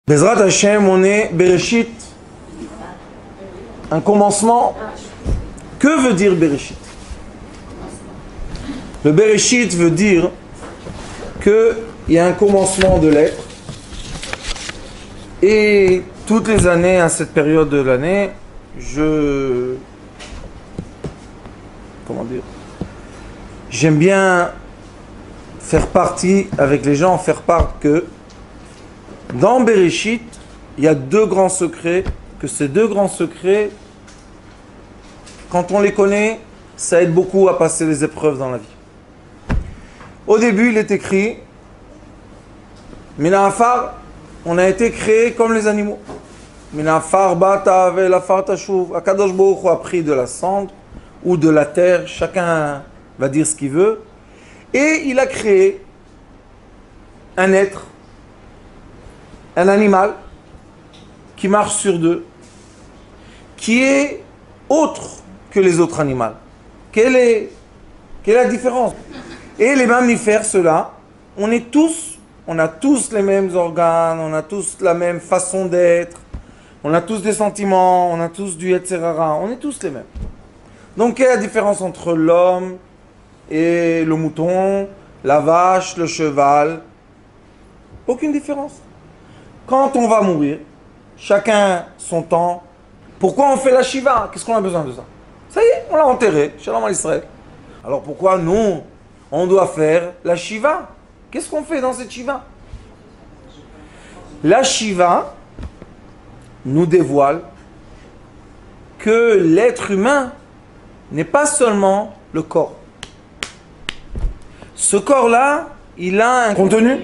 Bezrat Hashem, on est Bereshit, un commencement. Que veut dire Bereshit? Le Bereshit veut dire qu'il y a un commencement de l'être. Et toutes les années, à cette période de l'année, j'aime bien faire partie avec les gens, faire part que dans Bereshit, il y a deux grands secrets, que ces deux grands secrets, quand on les connaît, ça aide beaucoup à passer les épreuves dans la vie. Au début, il est écrit, Minafar, on a été créé comme les animaux. Minafar bata velafar tashuv. Akadosh Baruch Hu a pris de la cendre ou de la terre, chacun va dire ce qu'il veut, et il a créé un être, un animal qui marche sur deux, qui est autre que les autres animaux. Quelle est la différence? Et les mammifères, ceux-là, on a tous les mêmes organes, on a tous la même façon d'être, on a tous des sentiments, on a tous du etc. On est tous les mêmes. Donc quelle est la différence entre l'homme et le mouton, la vache, le cheval? Aucune différence. Quand on va mourir, chacun son temps. Pourquoi on fait la Shiva? Qu'est-ce qu'on a besoin de ça? Ça y est, on l'a enterré. Shalom à Israël. Alors pourquoi nous, on doit faire la Shiva? Qu'est-ce qu'on fait dans cette Shiva? La Shiva nous dévoile que l'être humain n'est pas seulement le corps. Ce corps-là, il a un contenu.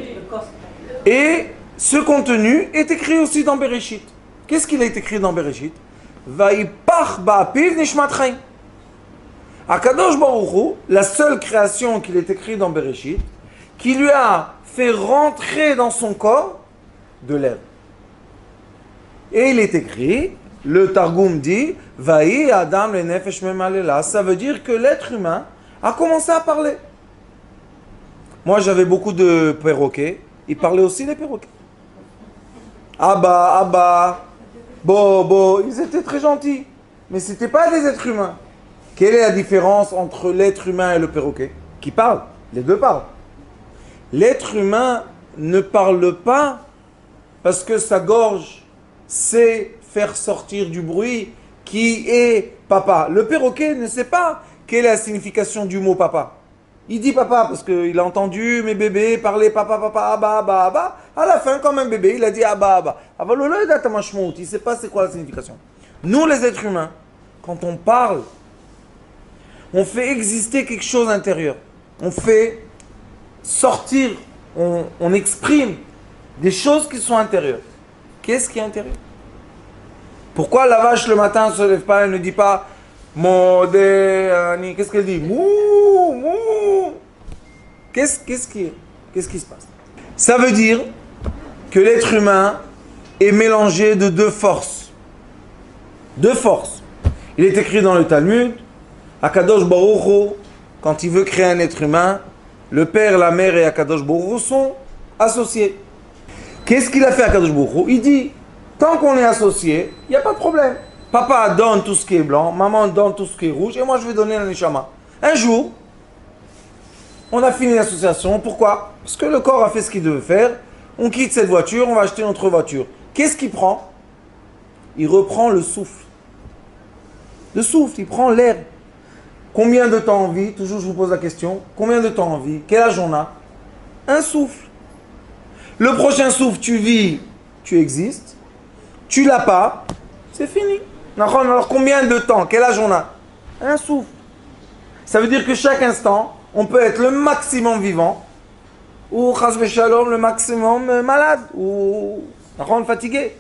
Et ce contenu est écrit aussi dans Bereshit. Qu'est-ce qu'il est écrit dans Bereshit? Vaïpach ba'apiv nishmat chaim. Akadosh Baruch Hu, la seule création qu'il est écrit dans Bereshit, qui lui a fait rentrer dans son corps de l'air. Et il est écrit, le Targum dit, Vaï Adam le nefesh memalela. Ça veut dire que l'être humain a commencé à parler. Moi j'avais beaucoup de perroquets, ils parlaient aussi des perroquets. Abba, Abba, Bo, ils étaient très gentils, mais ce n'étaient pas des êtres humains. Quelle est la différence entre l'être humain et le perroquet? Qui parle? Les deux parlent. L'être humain ne parle pas parce que sa gorge sait faire sortir du bruit qui est papa. Le perroquet ne sait pas quelle est la signification du mot papa. Il dit papa parce qu'il a entendu mes bébés parler papa, papa, abba, abba, abba. À la fin, comme un bébé, il a dit abba, abba. Il ne sait pas c'est quoi la signification. Nous, les êtres humains, quand on parle, on fait exister quelque chose intérieur. On fait sortir, on exprime des choses qui sont intérieures. Qu'est-ce qui est intérieur? Pourquoi la vache le matin ne se lève pas et ne dit pas Modéani? Qu'est-ce qu'elle dit? Mou, mou. Qu'est-ce qui se passe? Ça veut dire que l'être humain est mélangé de deux forces. Deux forces. Il est écrit dans le Talmud, Akadosh Baruch Hu, quand il veut créer un être humain, le père, la mère et Akadosh Baruch Hu sont associés. Qu'est-ce qu'il a fait Akadosh Baruch Hu? Il dit, tant qu'on est associés, il n'y a pas de problème. Papa donne tout ce qui est blanc, maman donne tout ce qui est rouge, et moi je vais donner la neshama. Un jour, on a fini l'association. Pourquoi? Parce que le corps a fait ce qu'il devait faire. On quitte cette voiture, on va acheter notre voiture. Qu'est-ce qu'il prend? Il reprend le souffle. Le souffle, il prend l'air. Combien de temps on vit? Toujours je vous pose la question. Combien de temps on vit? Quel âge on a? Un souffle. Le prochain souffle, tu vis, tu existes. Tu l'as pas, c'est fini. Alors combien de temps? Quel âge on a? Un souffle. Ça veut dire que chaque instant, on peut être le maximum vivant ou chas v'shalom, le maximum malade ou fatigué.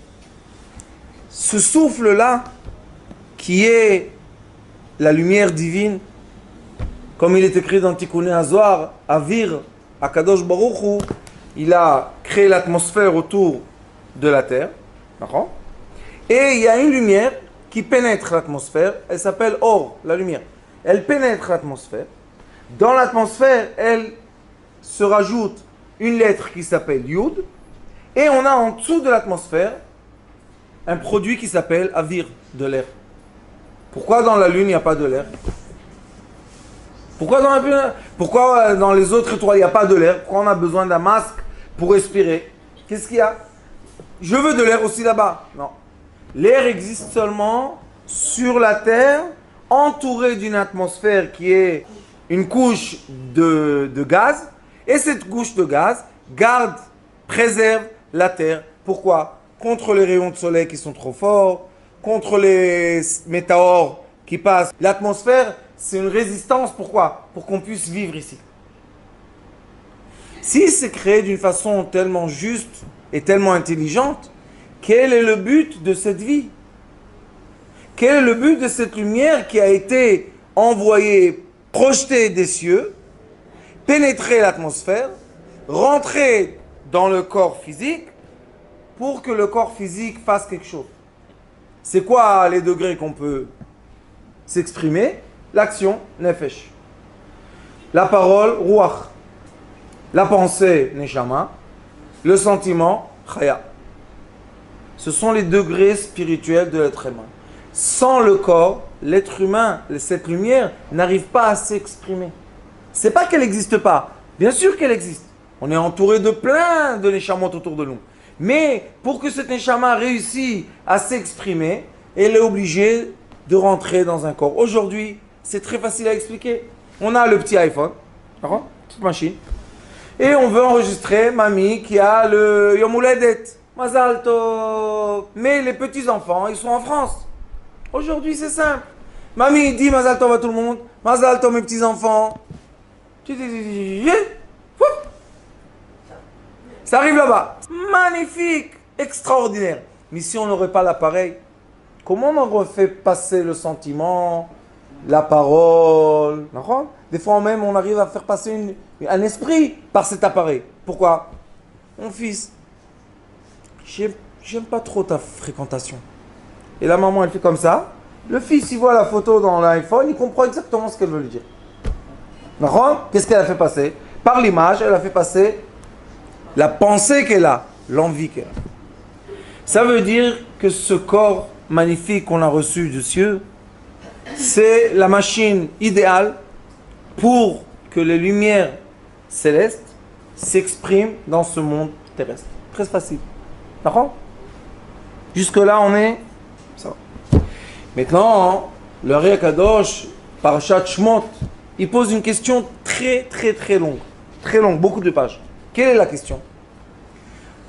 Ce souffle-là, qui est la lumière divine, comme il est écrit dans Tikkuné Hazohar, Avir, Akadosh Baruch Hu, il a créé l'atmosphère autour de la terre. Et il y a une lumière qui pénètre l'atmosphère, elle s'appelle Or, la lumière. Elle pénètre l'atmosphère. Dans l'atmosphère, elle se rajoute une lettre qui s'appelle Yud, Et on a en dessous de l'atmosphère un produit qui s'appelle avir, de l'air. Pourquoi dans la Lune il n'y a pas de l'air? Pourquoi dans les autres étoiles il n'y a pas de l'air? Pourquoi on a besoin d'un masque pour respirer? Qu'est-ce qu'il y a? Je veux de l'air aussi là-bas. Non. L'air existe seulement sur la Terre, entouré d'une atmosphère qui est une couche de gaz. Et cette couche de gaz garde, préserve la Terre. Pourquoi? Contre les rayons de soleil qui sont trop forts, contre les météores qui passent. L'atmosphère, c'est une résistance. Pourquoi? Pour qu'on puisse vivre ici. Si c'est créé d'une façon tellement juste et tellement intelligente, quel est le but de cette vie? Quel est le but de cette lumière qui a été envoyée, projetée des cieux, pénétrer l'atmosphère, rentrer dans le corps physique pour que le corps physique fasse quelque chose? C'est quoi les degrés qu'on peut s'exprimer? L'action, nefesh. La parole, ruach. La pensée, neshama. Le sentiment, chaya. Ce sont les degrés spirituels de l'être humain. Sans le corps, l'être humain, cette lumière, n'arrive pas à s'exprimer. C'est pas qu'elle n'existe pas. Bien sûr qu'elle existe. On est entouré de plein de neshamot autour de nous. Mais pour que cette neshama réussisse à s'exprimer, elle est obligée de rentrer dans un corps. Aujourd'hui, c'est très facile à expliquer. On a le petit iPhone, d'accord? Petite machine. Et on veut enregistrer mamie qui a le Yom Houledet. Mazal Tov. Mais les petits-enfants, ils sont en France. Aujourd'hui, c'est simple. Mamie dit Mazal Tov à tout le monde. Mazal Tov, mes petits-enfants. Ça arrive là-bas. Magnifique. Extraordinaire. Mais si on n'aurait pas l'appareil, comment on aurait fait passer le sentiment, la parole? Des fois même, on arrive à faire passer un esprit par cet appareil. Pourquoi? Mon fils, j'aime pas trop ta fréquentation. Et la maman, elle fait comme ça. Le fils, il voit la photo dans l'iPhone, il comprend exactement ce qu'elle veut lui dire. Qu'est-ce qu'elle a fait passer? Par l'image, elle a fait passer la pensée qu'elle a, l'envie qu'elle a. Ça veut dire que ce corps magnifique qu'on a reçu du ciel, c'est la machine idéale pour que les lumières célestes s'expriment dans ce monde terrestre. Très facile. D'accord? Jusque-là, on est... Ça va. Maintenant, le Ari Akadosh, Parashat Shmot, il pose une question très longue. Très longue, beaucoup de pages. Quelle est la question?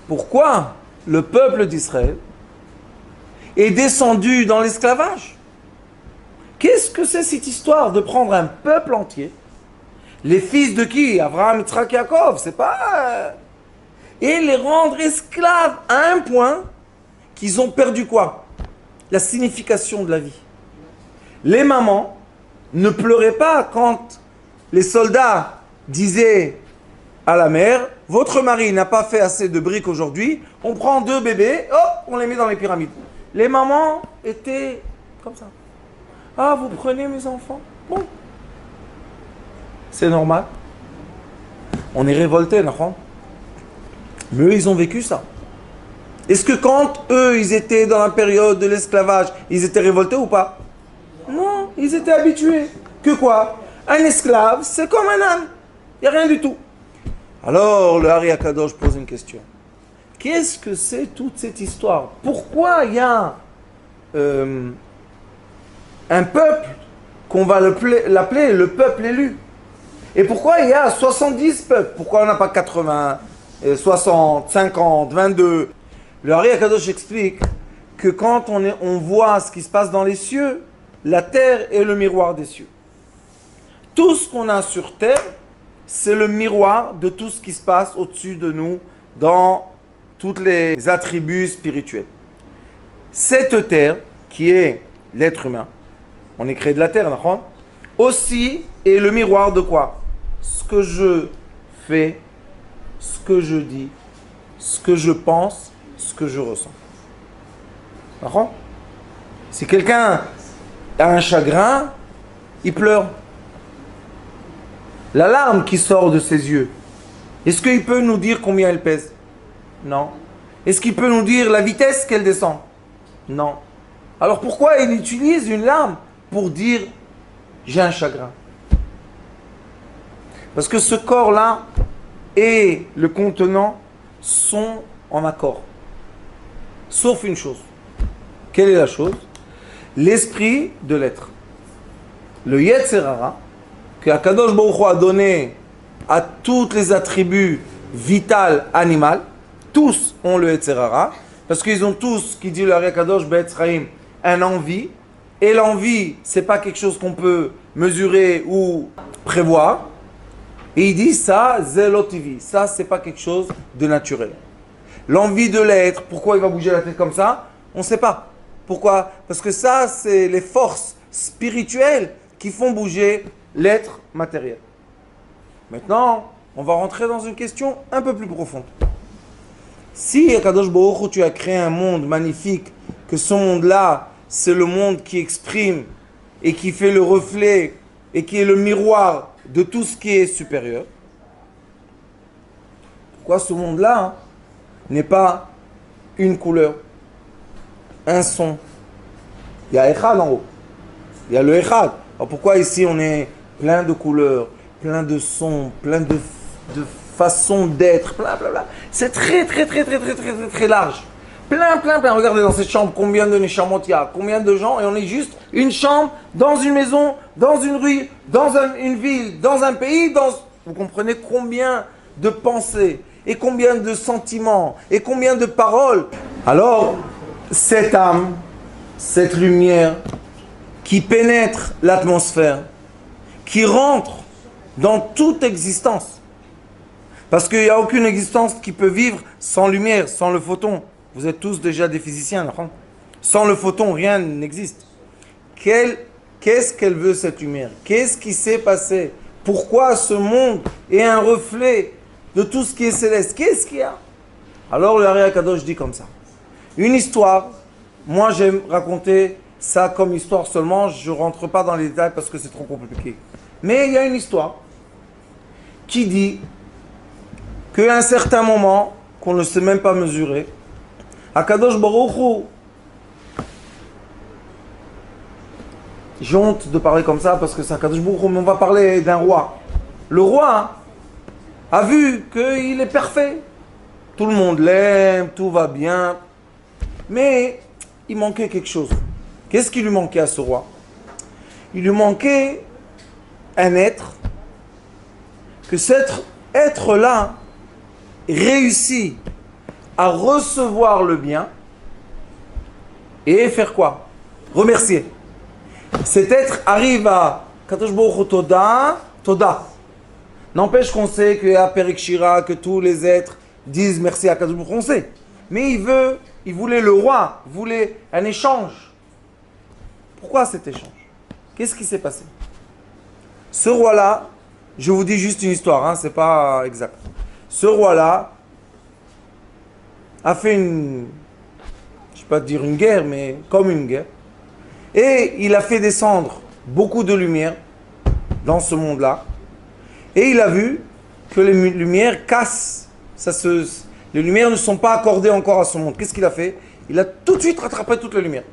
Pourquoi le peuple d'Israël est descendu dans l'esclavage? Qu'est-ce que c'est cette histoire de prendre un peuple entier, les fils de qui? Abraham, Yitzhak, Yaakov, c'est pas... Et les rendre esclaves à un point qu'ils ont perdu quoi? La signification de la vie. Les mamans ne pleuraient pas quand les soldats disaient à la mère, votre mari n'a pas fait assez de briques aujourd'hui, on prend 2 bébés, hop, on les met dans les pyramides. Les mamans étaient comme ça. Ah, vous prenez mes enfants? Bon. C'est normal. On est révoltés, non? Mais eux, ils ont vécu ça. Est-ce que quand eux, ils étaient dans la période de l'esclavage, ils étaient révoltés ou pas? Non, ils étaient habitués. Que quoi? Un esclave, c'est comme un âne. Il n'y a rien du tout. Alors, le Ari Akadosh pose une question. Qu'est-ce que c'est toute cette histoire? Pourquoi il y a un peuple qu'on va l'appeler le peuple élu? Et pourquoi il y a 70 peuples? Pourquoi on n'a pas 80, 60, 50, 22? Le Ari Akadosh explique que quand on voit ce qui se passe dans les cieux, la terre est le miroir des cieux. Tout ce qu'on a sur terre, c'est le miroir de tout ce qui se passe au-dessus de nous dans tous les attributs spirituels. Cette terre, qui est l'être humain, on est créé de la terre, d'accord? Aussi est le miroir de quoi? Ce que je fais, ce que je dis, ce que je pense, ce que je ressens. D'accord? Si quelqu'un a un chagrin, il pleure. La larme qui sort de ses yeux, est-ce qu'il peut nous dire combien elle pèse? Non. Est-ce qu'il peut nous dire la vitesse qu'elle descend? Non. Alors pourquoi il utilise une larme pour dire j'ai un chagrin? Parce que ce corps-là et le contenant sont en accord. Sauf une chose. Quelle est la chose? L'esprit de l'être. Le Yetzer Hara, que Akadosh Baruch Hu a donné à tous les attributs vital, animal, tous ont le Yetzer Hara, parce qu'ils ont tous, qui dit le Ari Akadosh Be'etz Chaim, un envie, et l'envie, c'est pas quelque chose qu'on peut mesurer ou prévoir, et il dit ça, Zelotivi, ça c'est pas quelque chose de naturel. L'envie de l'être, pourquoi il va bouger la tête comme ça? On ne sait pas. Pourquoi? Parce que ça, c'est les forces spirituelles qui font bouger l'être matériel. Maintenant, on va rentrer dans une question un peu plus profonde. Si, Akadosh Baruch Hu, tu as créé un monde magnifique, que ce monde-là, c'est le monde qui exprime et qui fait le reflet et qui est le miroir de tout ce qui est supérieur, pourquoi ce monde-là n'est pas une couleur, un son? Il y a Echad en haut. Il y a le Echad. Alors pourquoi ici on est plein de couleurs, plein de sons, plein de façons d'être, blablabla. C'est très large. Plein. Regardez dans cette chambre combien de neshamot il y a, combien de gens, et on est juste une chambre, dans une maison, dans une rue, dans une ville, dans un pays, vous comprenez combien de pensées, et combien de sentiments, et combien de paroles. Alors, cette âme, cette lumière qui pénètre l'atmosphère, qui rentre dans toute existence, parce qu'il n'y a aucune existence qui peut vivre sans lumière, sans le photon. Vous êtes tous déjà des physiciens, non? Sans le photon, rien n'existe. Qu'est-ce qu'elle veut, cette lumière? Qu'est-ce qui s'est passé? Pourquoi ce monde est un reflet de tout ce qui est céleste? Qu'est-ce qu'il y a? Alors le Ari Akadosh dit comme ça. Une histoire, moi j'aime raconter ça comme histoire seulement, je ne rentre pas dans les détails parce que c'est trop compliqué. Mais il y a une histoire qui dit qu'à un certain moment, qu'on ne sait même pas mesurer, Akadosh Baruch Hu, j'ai honte de parler comme ça parce que c'est Akadosh Baruch Hu, mais on va parler d'un roi. Le roi a vu qu'il est parfait. Tout le monde l'aime, tout va bien. Mais il manquait quelque chose. Qu'est-ce qui lui manquait à ce roi? Il lui manquait un être, que cet être-là réussit à recevoir le bien et faire quoi? Remercier. Cet être arrive à Kadosh Baruch Hu Toda, Toda. N'empêche qu'on sait qu'il y a Perek Shira, que tous les êtres disent merci à Kadosh Baruch Hu, on sait. Mais il voulait le roi, voulait un échange. Pourquoi cet échange? Qu'est-ce qui s'est passé? Ce roi-là, je vous dis juste une histoire, hein, c'est pas exact. Ce roi-là a fait je ne vais pas dire une guerre, mais comme une guerre. Et il a fait descendre beaucoup de lumière dans ce monde-là. Et il a vu que les lumières cassent. Les lumières ne sont pas accordées encore à ce monde. Qu'est-ce qu'il a fait? Il a tout de suite rattrapé toutes les lumières.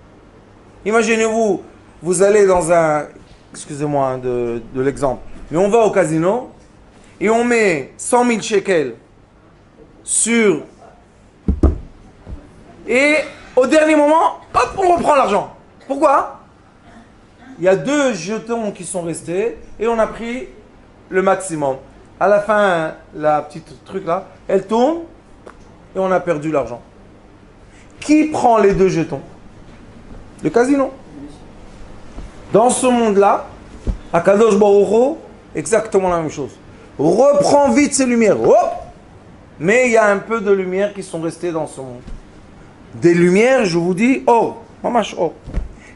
Imaginez-vous, vous allez dans un... Excusez-moi hein, de l'exemple. Mais on va au casino et on met 100 000 shekels sur... Et au dernier moment, hop, on reprend l'argent. Pourquoi? Il y a 2 jetons qui sont restés et on a pris le maximum. À la fin, la petite truc là, elle tourne et on a perdu l'argent. Qui prend les 2 jetons? Le casino. Dans ce monde-là, Akadosh Baruch Hu, exactement la même chose. Reprends vite ces lumières. Hop! Mais il y a un peu de lumière qui sont restées dans ce monde. Des lumières, je vous dis, oh, mamash, oh.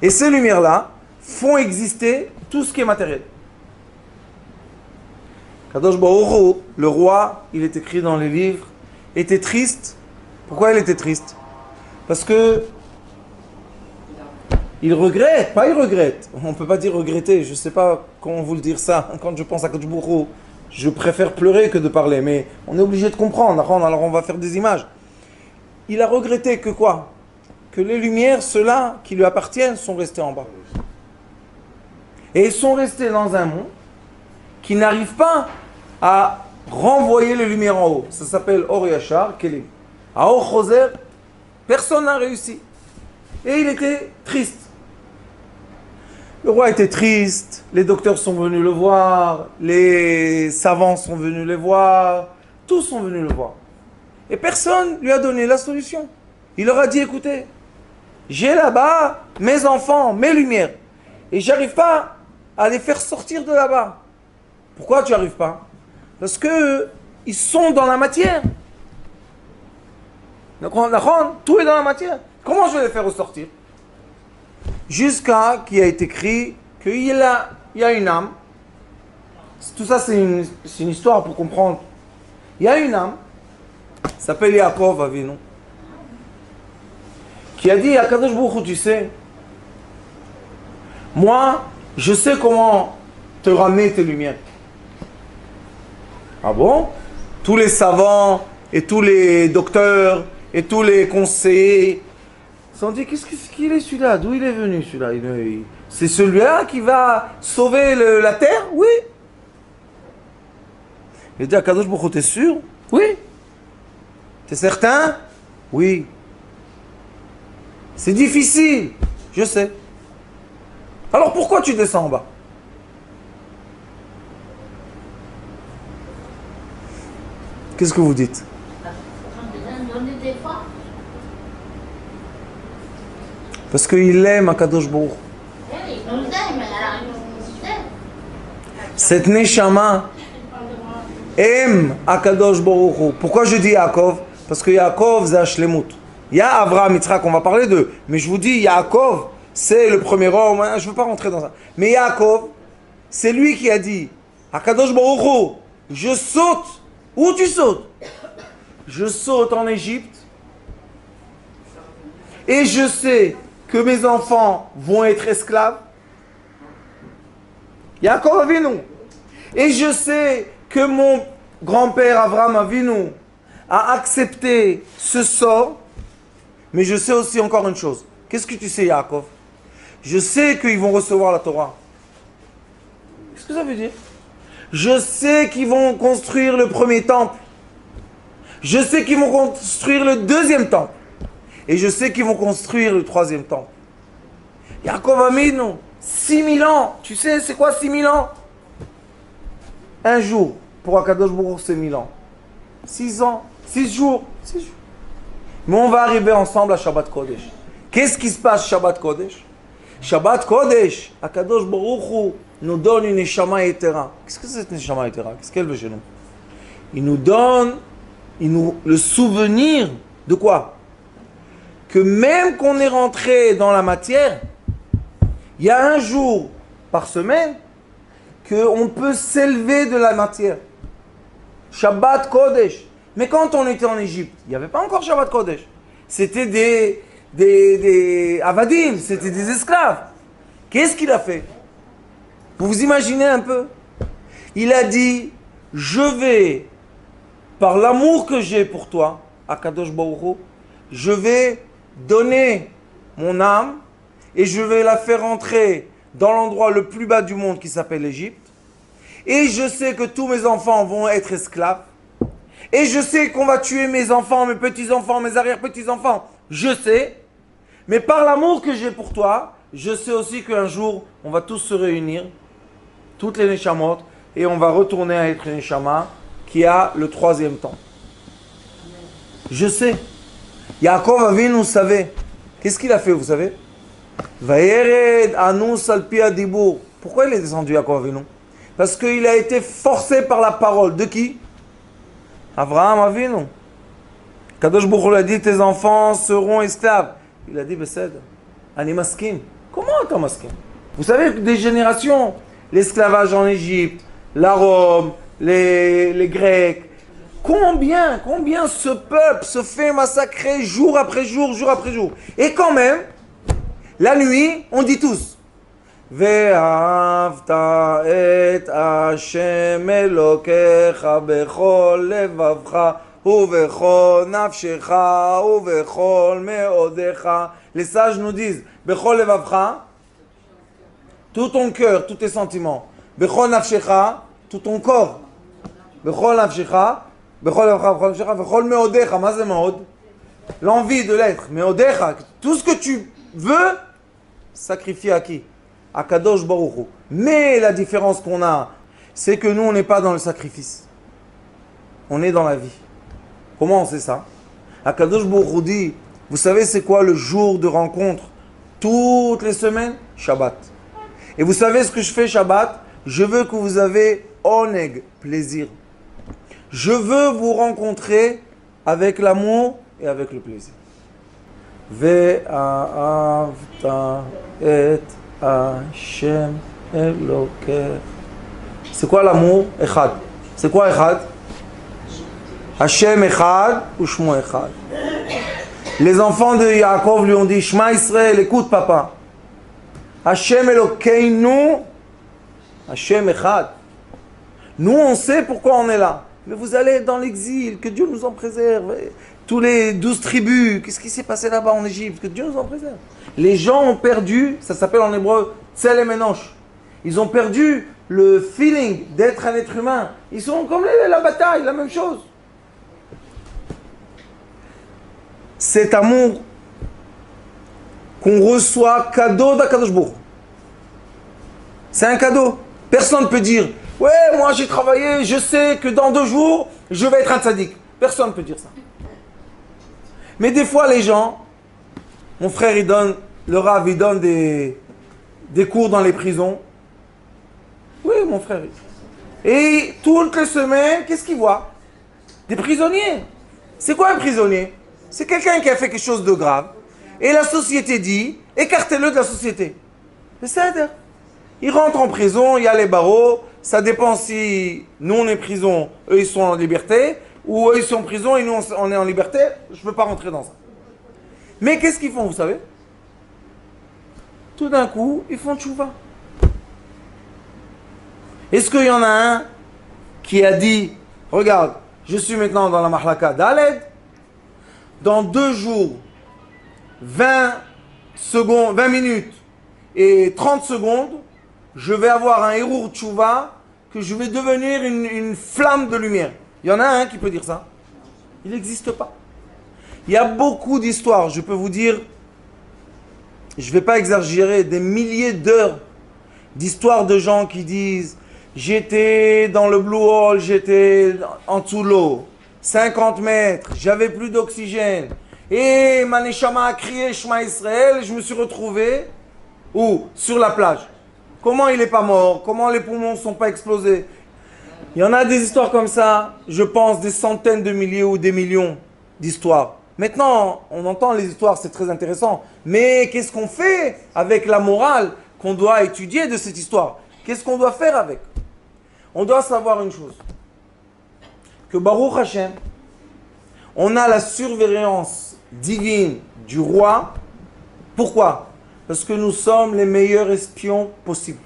Et ces lumières-là font exister tout ce qui est matériel. Kadosh Baruch Hu, le roi, il est écrit dans les livres, était triste. Pourquoi il était triste? Parce que il regrette, pas il regrette. On ne peut pas dire regretter, je ne sais pas comment vous le dire ça. Quand je pense à Kadosh Baruch Hu, je préfère pleurer que de parler, mais on est obligé de comprendre. Alors on va faire des images. il a regretté que quoi? Que les lumières, ceux-là qui lui appartiennent, sont restés en bas. Et ils sont restés dans un monde qui n'arrive pas à renvoyer les lumières en haut. Ça s'appelle Or Yachar, Kelim. À Or Choser, personne n'a réussi. Et il était triste. Le roi était triste, les docteurs sont venus le voir, les savants sont venus le voir, tous sont venus le voir. Et personne lui a donné la solution. Il leur a dit, écoutez, j'ai là-bas mes enfants, mes lumières, et j'arrive pas à les faire sortir de là-bas. Pourquoi tu n'y arrives pas? Parce que ils sont dans la matière. Donc, tout est dans la matière. Comment je vais les faire ressortir? Jusqu'à qu'il a été écrit qu'il y a une âme. Tout ça, c'est une histoire pour comprendre. Il y a une âme, s'appelle Yaakov Avinu, qui a dit à Kadosh Baruch Hu, tu sais, moi, je sais comment te ramener tes lumières. Ah bon? Tous les savants et tous les docteurs et tous les conseillers se sont dit, qu'est-ce qu'il est celui-là? D'où il est venu celui-là? C'est celui-là qui va sauver la terre? Oui. Il a dit à Kadosh Baruch Hu, t'es sûr? Oui. T'es certain? Oui. C'est difficile, je sais. Alors pourquoi tu descends en bas? Qu'est-ce que vous dites? Parce qu'il aime Akadosh Baruch Hu. Cette Neshama aime Akadosh Baruch Hu. Pourquoi je dis Yaakov? Parce que Yaakov, c'est Hashlemut. Il y a Avraham, Yitzhak, on va parler d'eux. Mais je vous dis, Yaakov, c'est le premier homme. Je ne veux pas rentrer dans ça. Mais Yaakov, c'est lui qui a dit, Akadosh Baruch Hu, je saute. Où tu sautes? Je saute en Égypte. Et je sais que mes enfants vont être esclaves. Yaakov Avinu. Et je sais que mon grand-père Avraham Avinu a accepté ce sort. Mais je sais aussi encore une chose. Qu'est-ce que tu sais, Yaakov? Je sais qu'ils vont recevoir la Torah. Qu'est-ce que ça veut dire? Je sais qu'ils vont construire le premier temple. Je sais qu'ils vont construire le deuxième temple. Et je sais qu'ils vont construire le troisième temple. Yaakov Avinu, 6000 ans. Tu sais, c'est quoi 6000 ans? Un jour. Pour Akadosh Baruch Hu, c'est 1000 ans. 6 ans. 6 jours. 6 jours. Mais on va arriver ensemble à Shabbat Kodesh. Qu'est-ce qui se passe Shabbat Kodesh? Shabbat Kodesh, Akadosh Baruch Hu nous donne une Neshama Yetera. Qu'est-ce que c'est cette Neshama Yetera? Qu'est-ce qu'elle veut chez nous? Il nous donne le souvenir de quoi? Que même qu'on est rentré dans la matière, il y a un jour par semaine qu'on peut s'élever de la matière. Shabbat Kodesh. Mais quand on était en Égypte, il n'y avait pas encore Shabbat Kodesh. C'était des avadim, c'était des esclaves. Qu'est-ce qu'il a fait? Vous vous imaginez un peu? Il a dit, je vais, par l'amour que j'ai pour toi, Akadosh Baruch Hu, je vais donner mon âme et je vais la faire entrer dans l'endroit le plus bas du monde qui s'appelle l'Égypte. Et je sais que tous mes enfants vont être esclaves. Et je sais qu'on va tuer mes enfants, mes petits-enfants, mes arrière-petits-enfants. Je sais. Mais par l'amour que j'ai pour toi, je sais aussi qu'un jour, on va tous se réunir, toutes les Neshamot, et on va retourner à être Neshama qui a le troisième temps. Je sais. Yaakov Avinu savait. Qu'est-ce qu'il a fait, vous savez? Vayered anus al pi hadibur. Pourquoi il est descendu, Yaakov Avinu? Parce qu'il a été forcé par la parole. De qui? Avraham Avinu. Kadosh Baruch Hu lui a dit, tes enfants seront esclaves. Il a dit, Besed, ani maskim. Comment t'as maskim? Vous savez que des générations, l'esclavage en Égypte, la Rome, les Grecs, combien ce peuple se fait massacrer jour après jour, jour après jour. Et quand même, la nuit, on dit tous, Ve'avta et Hashem Elokecha bechol levavcha ובכל נפשך ובכל מאודיך. Les sages nous disent, בכל לבבך, tout ton cœur, tous tes sentiments. בכל נפשך, tout ton corps. בכל נפשך, בכל לבבך, בכל נפשך, בכל מאודיך. מה זה מאוד? L'envie de l'être. מאודיך, tout ce que tu veux, sacrifier à qui? À Kadosh Baruch Hu. Mais la différence qu'on a, c'est que nous, on n'est pas dans le sacrifice. On est dans la vie. Comment on sait ça? Akadosh Baruch Hu dit, vous savez c'est quoi le jour de rencontre toutes les semaines? Shabbat. Et vous savez ce que je fais Shabbat? Je veux que vous avez oneg, plaisir. Je veux vous rencontrer avec l'amour et avec le plaisir. Ve'ahavta et Hashem Elokeh. C'est quoi l'amour? Echad. C'est quoi Echad? Hashem Echad ou Shmo Echad. Les enfants de Yaakov lui ont dit, Shema Israël, écoute papa. Hashem Elokeinu, Hashem Echad. Nous on sait pourquoi on est là. Mais vous allez être dans l'exil, que Dieu nous en préserve. Tous les 12 tribus, qu'est-ce qui s'est passé là-bas en Égypte? Que Dieu nous en préserve. Les gens ont perdu, ça s'appelle en hébreu, Tselem Enosh. Ils ont perdu le feeling d'être un être humain. Ils sont comme la bataille, la même chose. Cet amour qu'on reçoit, cadeau d'Akadosh Baruch Hu. C'est un cadeau. Personne ne peut dire, ouais, moi j'ai travaillé, je sais que dans 2 jours, je vais être un tzaddik. Personne ne peut dire ça. Mais des fois, les gens, mon frère, il donne, le Rav, il donne des cours dans les prisons. Oui, mon frère. Et toutes les semaines, qu'est-ce qu'il voit? Des prisonniers. C'est quoi un prisonnier? C'est quelqu'un qui a fait quelque chose de grave. Et la société dit, écartez-le de la société. C'est-à-dire, il rentre en prison, il y a les barreaux. Ça dépend si nous on est en prison, eux ils sont en liberté. Ou eux ils sont en prison et nous on est en liberté. Je ne peux pas rentrer dans ça. Mais qu'est-ce qu'ils font, vous savez? Tout d'un coup, ils font tchouva. Est-ce qu'il y en a un qui a dit, regarde, je suis maintenant dans la Mahlaka d'Aled, dans 2 jours, 20 secondes, 20 minutes et 30 secondes, je vais avoir un hérour tchouva, que je vais devenir une flamme de lumière. Il y en a un qui peut dire ça? Il n'existe pas. Il y a beaucoup d'histoires, je peux vous dire, je ne vais pas exagérer, des milliers d'heures d'histoires de gens qui disent j'étais dans le Blue Hole, j'étais en dessous de l'eau, 50 mètres, j'avais plus d'oxygène. Et ma neshama a crié Shema Israël, je me suis retrouvé où? Sur la plage. Comment il n'est pas mort? Comment les poumons ne sont pas explosés? Il y en a des histoires comme ça, je pense des centaines de milliers ou des millions d'histoires. Maintenant, on entend les histoires, c'est très intéressant. Mais qu'est-ce qu'on fait avec la morale qu'on doit étudier de cette histoire? Qu'est-ce qu'on doit faire avec? On doit savoir une chose. Que Baruch Hashem, on a la surveillance divine du roi. Pourquoi? Parce que nous sommes les meilleurs espions possibles.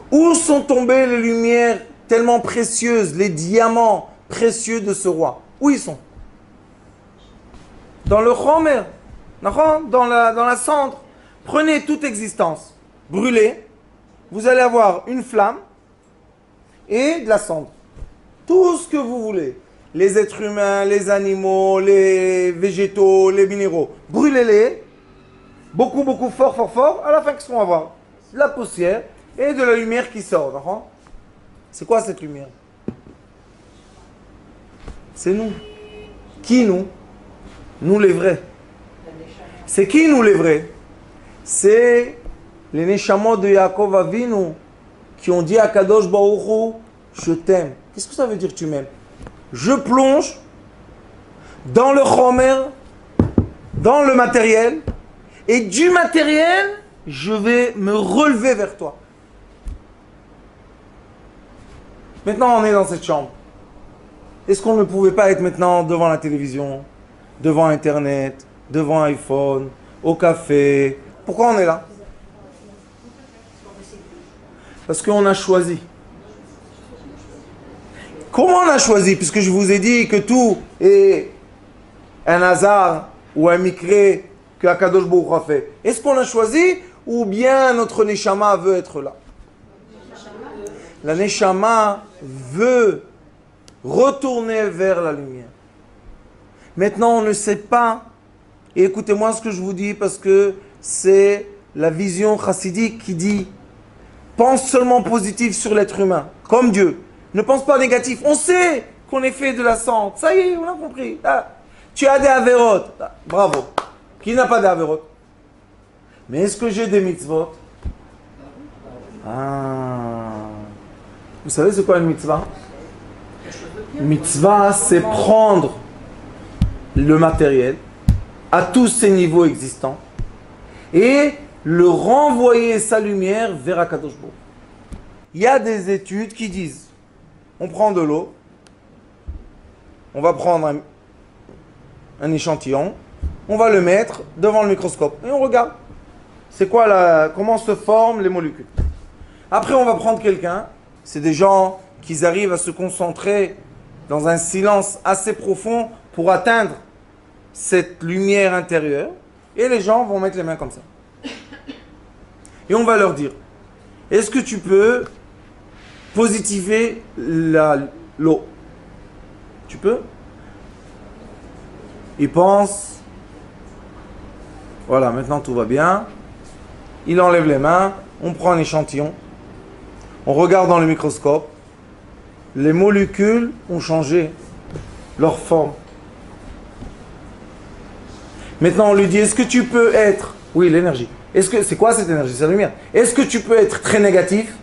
Où sont tombées les lumières tellement précieuses, les diamants précieux de ce roi? Où ils sont? Dans le Chomer, dans la cendre. Prenez toute existence, brûlez, vous allez avoir une flamme et de la cendre. Tout ce que vous voulez. Les êtres humains, les animaux, les végétaux, les minéraux. Brûlez-les. Beaucoup, beaucoup, fort, fort, fort. À la fin, qu'est-ce qu'on va avoir? De la poussière et de la lumière qui sort. D'accord? C'est quoi cette lumière? C'est nous. Qui nous? Nous les vrais. C'est qui nous les vrais? C'est les Neshamot de Yaakov Avinu qui ont dit à Kadosh Baruch Hu, je t'aime. Qu'est-ce que ça veut dire tu m'aimes? Je plonge dans le Chomer, dans le matériel, et du matériel, je vais me relever vers toi. Maintenant, on est dans cette chambre. Est-ce qu'on ne pouvait pas être maintenant devant la télévision, devant Internet, devant iPhone, au café? Pourquoi on est là? Parce qu'on a choisi. Comment on a choisi? Puisque je vous ai dit que tout est un hasard ou un micré que Akadosh Baruch Hu a fait. Est-ce qu'on a choisi ou bien notre Neshama veut être là? La Neshama veut retourner vers la lumière. Maintenant, on ne sait pas. Et écoutez-moi ce que je vous dis parce que c'est la vision chassidique qui dit pense seulement positif sur l'être humain, comme Dieu. Ne pense pas négatif. On sait qu'on est fait de la cendre. Ça y est, on a compris. Ah, tu as des avérotes. Ah, bravo. Qui n'a pas d'avérotes? Mais est-ce que j'ai des mitzvot? Ah. Vous savez c'est quoi une mitzvah? Mitzvah, c'est prendre le matériel à tous ses niveaux existants et le renvoyer sa lumière vers Akadosh Baruch Hu. Il y a des études qui disent on prend de l'eau, on va prendre un échantillon, on va le mettre devant le microscope et on regarde c'est quoi comment se forment les molécules. Après on va prendre quelqu'un, c'est des gens qui arrivent à se concentrer dans un silence assez profond pour atteindre cette lumière intérieure et les gens vont mettre les mains comme ça. Et on va leur dire, est-ce que tu peux positiver l'eau? Tu peux? Ils pensent, voilà, maintenant tout va bien. Il enlève les mains, on prend un échantillon, on regarde dans le microscope, les molécules ont changé leur forme. Maintenant on lui dit, est-ce que tu peux être, oui l'énergie, c'est quoi cette énergie? C'est la lumière. Est-ce que tu peux être très négatif?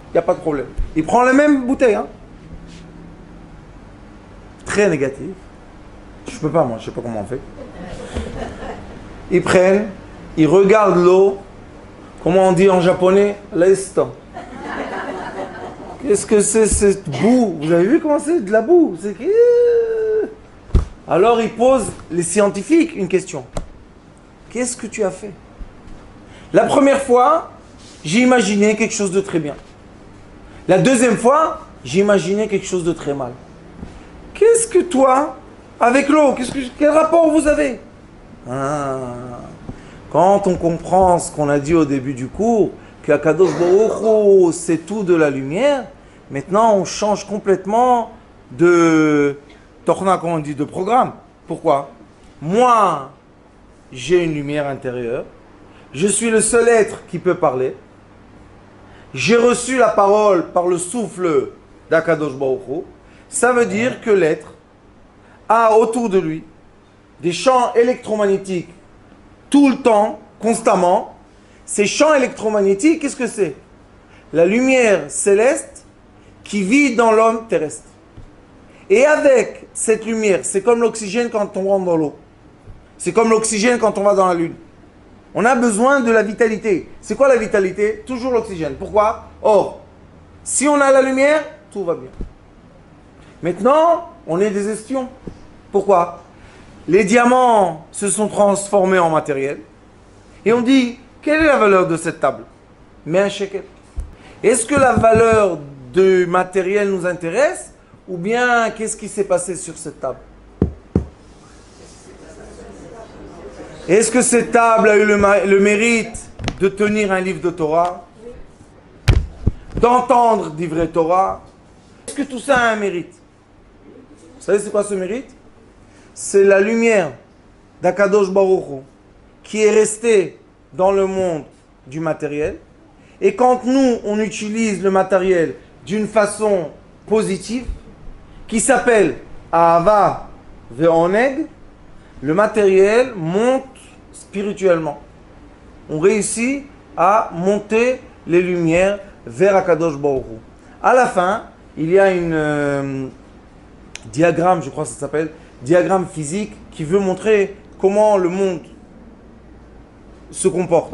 Il n'y a pas de problème. Il prend la même bouteille, hein. Très négatif. Je peux pas moi, je sais pas comment on fait. Ils prennent, ils regardent l'eau, comment on dit en japonais? L'instant. Qu'est-ce que c'est cette boue? Vous avez vu comment c'est de la boue? Alors ils posent, les scientifiques, une question. Qu'est-ce que tu as fait? La première fois, j'ai imaginé quelque chose de très bien. La deuxième fois, j'ai imaginé quelque chose de très mal. Qu'est-ce que toi, avec l'eau, quel rapport vous avez? Quand on comprend ce qu'on a dit au début du cours, qu'Akadosh Baruch Hu, c'est tout de la lumière, maintenant on change complètement de torna, comme on dit, de programme. Pourquoi? Moi, j'ai une lumière intérieure, je suis le seul être qui peut parler, j'ai reçu la parole par le souffle d'Akadosh Baruch Hu. Ça veut dire que l'être a autour de lui des champs électromagnétiques tout le temps, constamment. Ces champs électromagnétiques, qu'est-ce que c'est? La lumière céleste qui vit dans l'homme terrestre. Et avec cette lumière, c'est comme l'oxygène quand on rentre dans l'eau. C'est comme l'oxygène quand on va dans la lune. On a besoin de la vitalité. C'est quoi la vitalité? Toujours l'oxygène. Pourquoi? Or, si on a la lumière, tout va bien. Maintenant, on est des espions. Pourquoi? Les diamants se sont transformés en matériel. Et on dit, quelle est la valeur de cette table? Mais un shekel. Est-ce que la valeur du matériel nous intéresse? Ou bien, qu'est-ce qui s'est passé sur cette table? Est-ce que cette table a eu le mérite de tenir un livre de Torah? D'entendre d'ivrer Torah? Est-ce que tout ça a un mérite? Vous savez c'est quoi ce mérite? C'est la lumière d'Akadosh Baruch Hu qui est restée dans le monde du matériel. Et quand nous, on utilise le matériel d'une façon positive, qui s'appelle Ahava Ve'oneg, le matériel monte spirituellement. On réussit à monter les lumières vers Akadosh Baruch Hu. À la fin, il y a une diagramme, je crois que ça s'appelle, diagramme physique qui veut montrer comment le monde se comporte.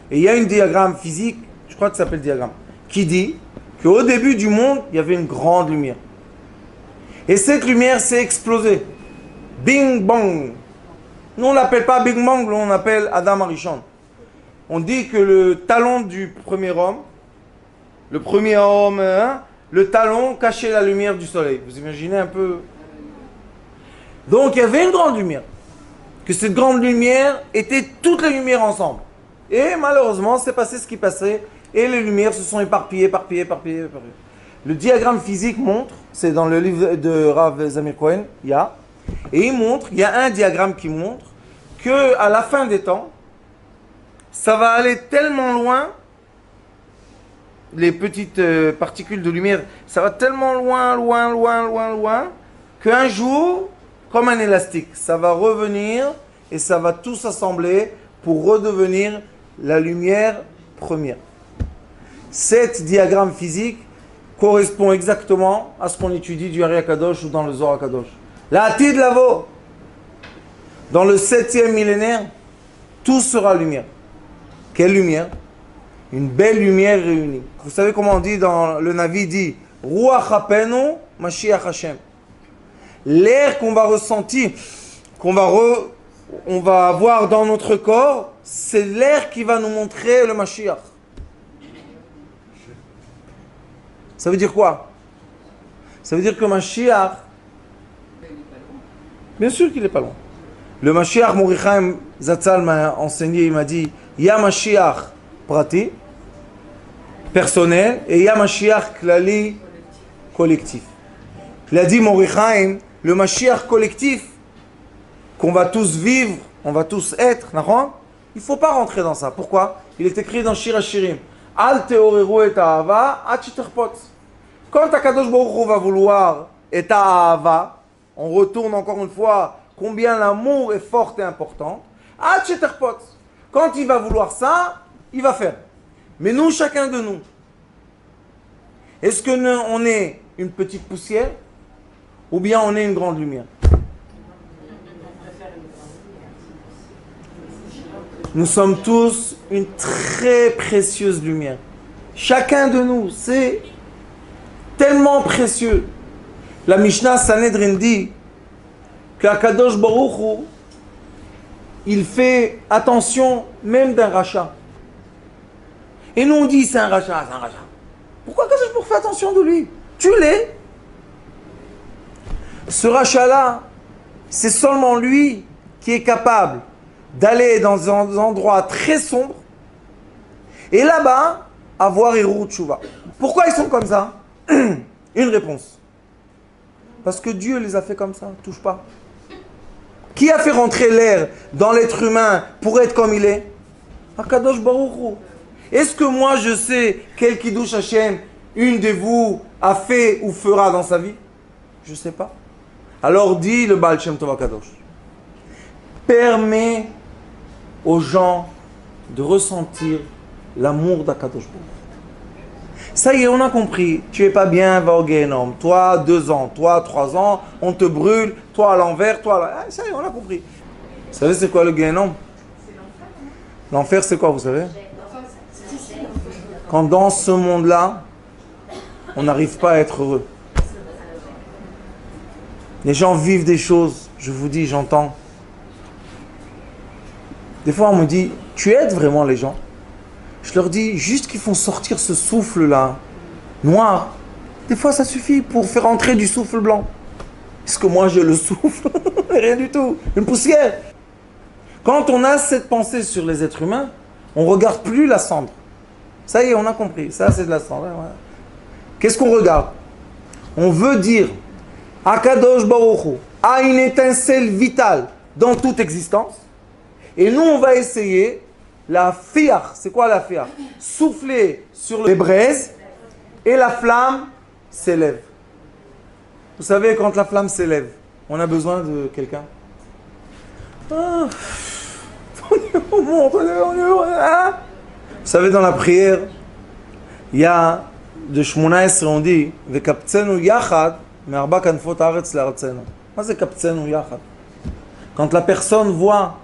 Et il y a une diagramme physique, je crois que ça s'appelle diagramme, qui dit qu'au début du monde, il y avait une grande lumière. Et cette lumière s'est explosée. Bing bang. Nous on l'appelle pas Bing bang, on l'appelle Adam Arishon. On dit que le talon du premier homme, le premier homme, hein, le talon cachait la lumière du soleil. Vous imaginez un peu? Donc il y avait une grande lumière. Que cette grande lumière était toutes les lumières ensemble. Et malheureusement, c'est passé ce qui passait. Et les lumières se sont éparpillées. Le diagramme physique montre, c'est dans le livre de Rav Zamir Cohen, il y a un diagramme qui montre que à la fin des temps, ça va aller tellement loin, les petites particules de lumière, ça va tellement loin, qu'un jour, comme un élastique, ça va revenir et ça va tout s'assembler pour redevenir la lumière première. Cet diagramme physique correspond exactement à ce qu'on étudie du Ari Akadosh ou dans le Zohar Akadosh. La Atid Lavo, dans le 7e millénaire, tout sera lumière. Quelle lumière? Une belle lumière réunie. Vous savez comment on dit dans le Navi dit Ruach Hapenu Mashiach Hashem. L'air qu'on va ressentir, on va avoir dans notre corps, c'est l'air qui va nous montrer le Mashiach. Ça veut dire quoi? Ça veut dire que Mashiach, bien sûr qu'il n'est pas loin. Le Mashiach, Morichaim Zatzal m'a enseigné, il m'a dit, il y a Mashiach prati, personnel, et il y a Mashiach klali, collectif. Il a dit Morichaim, le Mashiach collectif, qu'on va tous vivre, on va tous être, il ne faut pas rentrer dans ça. Pourquoi? Il est écrit dans Shir HaShirim. Al teoreru et ahava, ad shiterpot. Quand Akadosh Baruch Hu va vouloir et ahava, on retourne encore une fois combien l'amour est fort et important. Ad shiterpot. Quand il va vouloir ça, il va faire. Mais nous, chacun de nous, est-ce que nous, on est une petite poussière ou bien on est une grande lumière? Nous sommes tous une très précieuse lumière. Chacun de nous, c'est tellement précieux. La Mishnah Sanhedrin dit qu'Akadosh Baruch Hu, il fait attention même d'un rachat. Et nous on dit c'est un rachat. Pourquoi Akadosh Baruch Hu fait attention de lui? Tu l'es. Ce rachat-là, c'est seulement lui qui est capable d'aller dans un endroit très sombre et là-bas avoir Hirut Tshuva. Pourquoi ils sont comme ça? Une réponse. Parce que Dieu les a fait comme ça, touche pas. Qui a fait rentrer l'air dans l'être humain pour être comme il est? Akadosh Baruch Hu. Est-ce que moi je sais quel Kiddush Hashem une de vous a fait ou fera dans sa vie? Je ne sais pas. Alors dit le Baal Shem Tov Akadosh, permet aux gens de ressentir l'amour d'Akadosh Baruch. Ça y est, on a compris. Tu es pas bien, va au Gehenom. Toi, 2 ans. Toi, 3 ans. On te brûle. Toi, à l'envers. Toi, à l'envers. Ça y est, on a compris. Vous savez, c'est quoi le Gehenom? L'enfer, c'est quoi, vous savez? Quand dans ce monde-là, on n'arrive pas à être heureux. Les gens vivent des choses. Je vous dis, j'entends. Des fois, on me dit, tu aides vraiment les gens? Je leur dis, juste qu'ils font sortir ce souffle-là, noir. Des fois, ça suffit pour faire entrer du souffle blanc. Est-ce que moi, j'ai le souffle? Rien du tout. Une poussière. Quand on a cette pensée sur les êtres humains, on ne regarde plus la cendre. Ça y est, on a compris. Ça, c'est de la cendre. Voilà. Qu'est-ce qu'on regarde? On veut dire, Akadosh Baruch Hu a une étincelle vitale dans toute existence. Et nous, on va essayer la fiar. C'est quoi la fiar? Souffler sur les braises et la flamme s'élève. Vous savez, quand la flamme s'élève, on a besoin de quelqu'un. Ah. Vous savez, dans la prière, il y a de Shmona Esrei, on dit Vekaptsenu yachad me'arba kanfot haaretz le'artzenu. Qu'est-ce que c'est Kaptsenu yachad? Quand la personne voit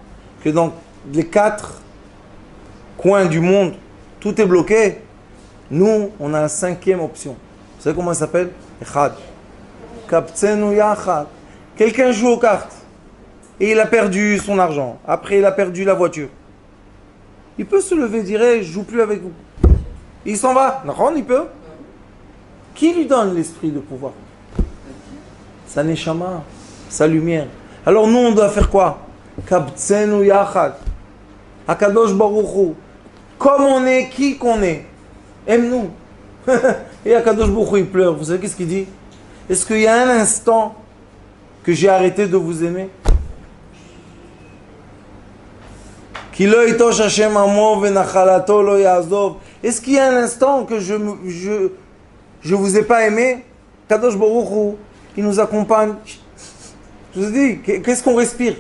que dans les 4 coins du monde, tout est bloqué, nous, on a la 5e option. Vous savez comment elle s'appelle? Echad. Kaptsenu yachad. Quelqu'un joue aux cartes et il a perdu son argent. Après, il a perdu la voiture. Il peut se lever et dire, je ne joue plus avec vous. Il s'en va. Non, il peut. Qui lui donne l'esprit de pouvoir? Sa neshama, sa lumière. Alors nous, on doit faire quoi? Kabtsenu yachad. Akadosh Baruch Hu. Comme on est, qui qu'on est. Aime-nous. Et Akadosh Baruch Hu, il pleure. Vous savez qu'est-ce qu'il dit? Est-ce qu'il y a un instant que j'ai arrêté de vous aimer? Est-ce qu'il y a un instant que je vous ai pas aimé? Kadosh Baruch Hu, il nous accompagne. Je vous ai dit, qu'est-ce qu'on respire?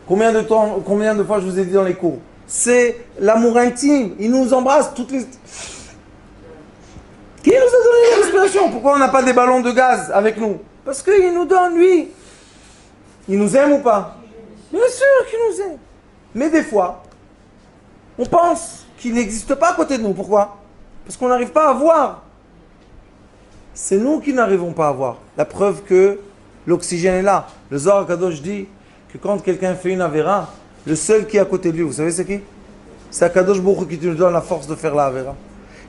Combien de fois je vous ai dit dans les cours? C'est l'amour intime. Il nous embrasse toutes les... Qui nous a donné la respiration? Pourquoi on n'a pas des ballons de gaz avec nous? Parce qu'il nous donne, lui. Il nous aime ou pas? Bien sûr qu'il nous aime. Mais des fois, on pense qu'il n'existe pas à côté de nous. Pourquoi? Parce qu'on n'arrive pas à voir. C'est nous qui n'arrivons pas à voir. La preuve que l'oxygène est là. Le Zohar Kadosh dit que quand quelqu'un fait une avéra, le seul qui est à côté de lui, vous savez c'est qui? C'est Akadosh Baruch Hu qui te donne la force de faire la avéra.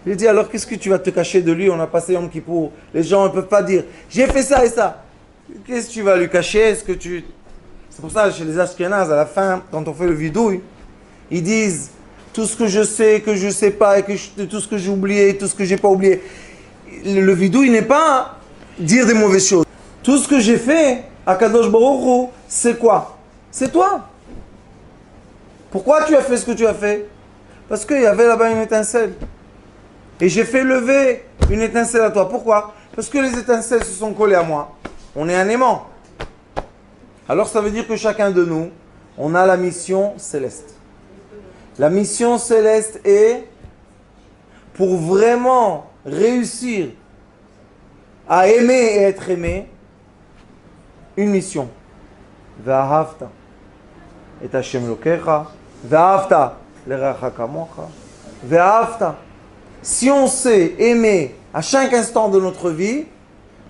Il dit alors qu'est-ce que tu vas te cacher de lui? On a passé Yom Kippour. Les gens ne peuvent pas dire j'ai fait ça et ça. Qu'est-ce que tu vas lui cacher? Est-ce que tu... C'est pour ça chez les Ashkénazes, à la fin, quand on fait le vidouille, ils disent tout ce que je sais, que je ne sais pas, et tout ce que j'ai oublié, tout ce que je n'ai pas oublié. Le vidouille n'est pas dire des mauvaises choses. Tout ce que j'ai fait à Kadosh Baruch Hu, c'est quoi? C'est toi. Pourquoi tu as fait ce que tu as fait? Parce qu'il y avait là-bas une étincelle. Et j'ai fait lever une étincelle à toi. Pourquoi? Parce que les étincelles se sont collées à moi. On est un aimant. Alors ça veut dire que chacun de nous, on a la mission céleste. La mission céleste est pour vraiment réussir à aimer et être aimé, une mission. Ve'ahavta et Hashem lokecha, ve'ahavta l'eracha kamocha, ve'ahavta. Si on sait aimer à chaque instant de notre vie,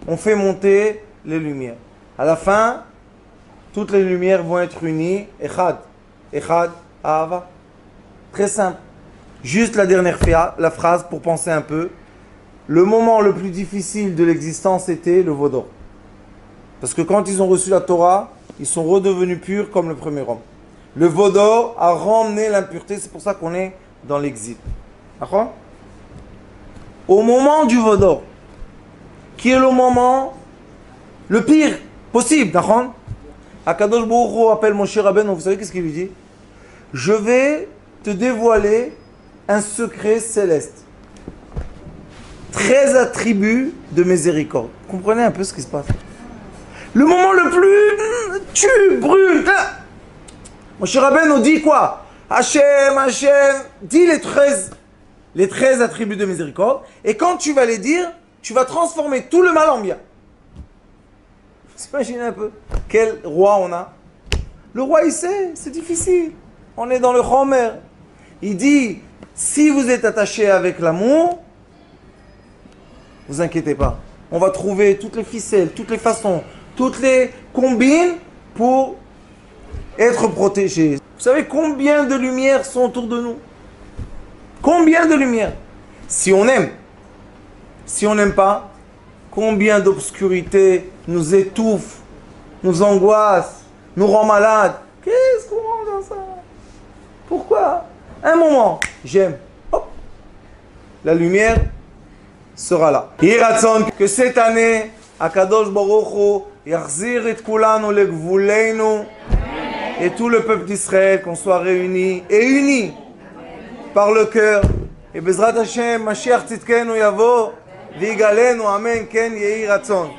on fait monter les lumières. À la fin, toutes les lumières vont être unies. Echad, Echad, Ahava. Très simple. Juste la dernière la phrase pour penser un peu. Le moment le plus difficile de l'existence était le Vaudor. Parce que quand ils ont reçu la Torah, ils sont redevenus purs comme le premier homme. Le Vaudor a ramené l'impureté, c'est pour ça qu'on est dans l'exil. D'accord? Au moment du Vaudor, qui est le moment le pire possible, d'accord? Akadosh Baruch Hu appelle Moshe Rabbeinu, vous savez qu'est-ce qu'il lui dit? Je vais te dévoiler un secret céleste. 13 attributs de miséricorde. Vous comprenez un peu ce qui se passe? Le moment le plus... Tu brûles. Moshe Rabbeinu dit quoi? Hachem, Hachem, dis les 13 attributs de miséricorde. Et quand tu vas les dire, tu vas transformer tout le mal en bien. Vous imaginez un peu quel roi on a? Le roi il sait, c'est difficile. On est dans le Chomer. Il dit, si vous êtes attaché avec l'amour, vous inquiétez pas. On va trouver toutes les ficelles, toutes les façons, toutes les combines pour être protégé. Vous savez combien de lumières sont autour de nous? Combien de lumières? Si on aime. Si on n'aime pas, combien d'obscurité nous étouffe, nous angoisse, nous rend malade. Qu'est-ce qu'on rend dans ça? Pourquoi? Un moment, j'aime. Hop, la lumière sera là. Yiratzon, que cette année, Akadosh Baruch Hu, Yachzir et Kulanu le Gvuleinu, et tout le peuple d'Israël, qu'on soit réunis et unis par le cœur. Et Bezrat Hashem, Mashiach Tzidkenu Yavo, Vigalenu, Amen, Ken Yehi Ratzon.